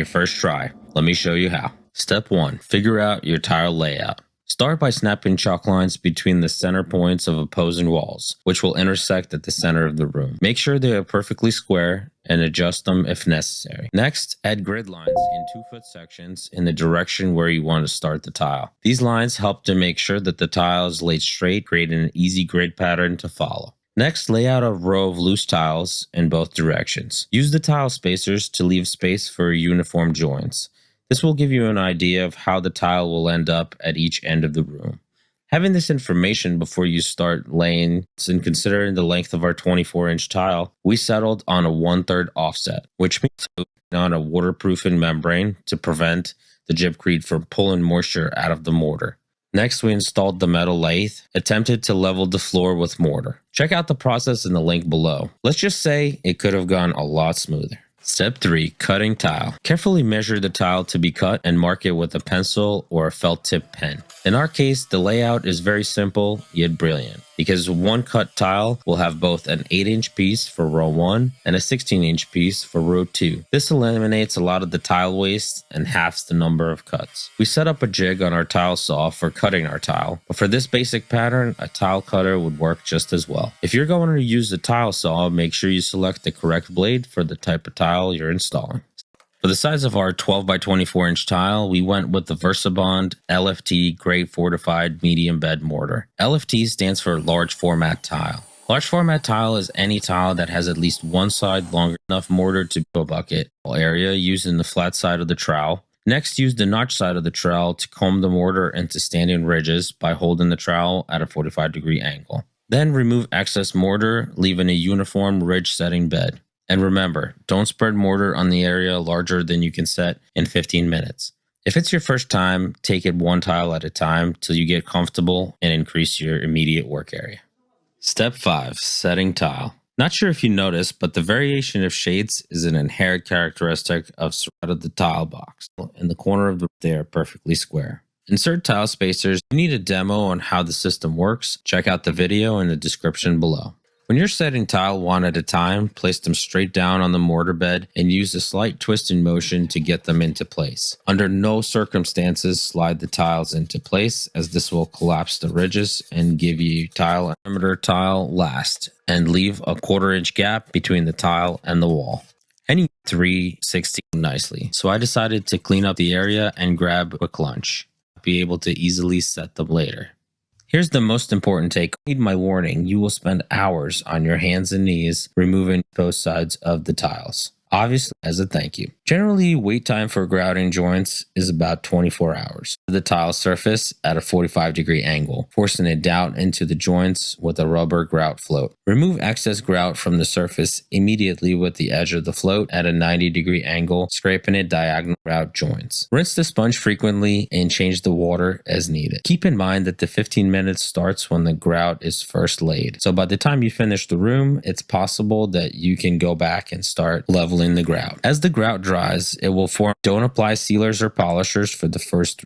your first try. Let me show you how. Step 1. Figure out your tile layout. Start by snapping chalk lines between the center points of opposing walls, which will intersect at the center of the room. Make sure they are perfectly square and adjust them if necessary. Next, add grid lines in 2-foot sections in the direction where you want to start the tile. These lines help to make sure that the tile is laid straight, creating an easy grid pattern to follow. Next, lay out a row of loose tiles in both directions. Use the tile spacers to leave space for uniform joints. This will give you an idea of how the tile will end up at each end of the room. Having this information before you start laying, and considering the length of our 24-inch tile, we settled on a 1/3 offset, which means on a waterproofing membrane to prevent the gypcrete from pulling moisture out of the mortar. Next, we installed the metal lathe, attempted to level the floor with mortar. Check out the process in the link below. Let's just say it could have gone a lot smoother. Step 3. Cutting tile. Carefully measure the tile to be cut and mark it with a pencil or a felt tip pen. In our case, the layout is very simple yet brilliant, because one cut tile will have both an 8-inch piece for row 1 and a 16-inch piece for row 2. This eliminates a lot of the tile waste and halves the number of cuts. We set up a jig on our tile saw for cutting our tile, but for this basic pattern, a tile cutter would work just as well. If you're going to use a tile saw, make sure you select the correct blade for the type of tile you're installing. For the size of our 12 by 24-inch tile, we went with the VersaBond LFT Grade Fortified Medium Bed Mortar. LFT stands for Large Format Tile. Large Format Tile is any tile that has at least one side long enough mortar to a bucket area using the flat side of the trowel. Next, use the notch side of the trowel to comb the mortar into standing ridges by holding the trowel at a 45-degree angle. Then remove excess mortar, leaving a uniform ridge setting bed. And remember, don't spread mortar on the area larger than you can set in 15 minutes. If it's your first time, take it one tile at a time till you get comfortable and increase your immediate work area. Step 5. Setting tile. Not sure if you noticed, but the variation of shades is an inherent characteristic of the tile box. In the corner of they are perfectly square. Insert tile spacers. If you need a demo on how the system works, check out the video in the description below. When you're setting tile one at a time, place them straight down on the mortar bed and use a slight twisting motion to get them into place. Under no circumstances slide the tiles into place, as this will collapse the ridges and give you tile perimeter tile last, and leave a 1/4-inch gap between the tile and the wall. Any 3/16 nicely, so I decided to clean up the area and grab a quick lunch. I'll be able to easily set them later. Here's the most important take. Heed my warning, you will spend hours on your hands and knees removing both sides of the tiles, obviously as a thank you. Generally, wait time for grouting joints is about 24 hours. The tile surface at a 45-degree angle, forcing it down into the joints with a rubber grout float. Remove excess grout from the surface immediately with the edge of the float at a 90-degree angle, scraping it diagonal grout joints. Rinse the sponge frequently and change the water as needed. Keep in mind that the 15 minutes starts when the grout is first laid. So by the time you finish the room, it's possible that you can go back and start leveling the grout. As the grout dries, it will form. Don't apply sealers or polishers for the first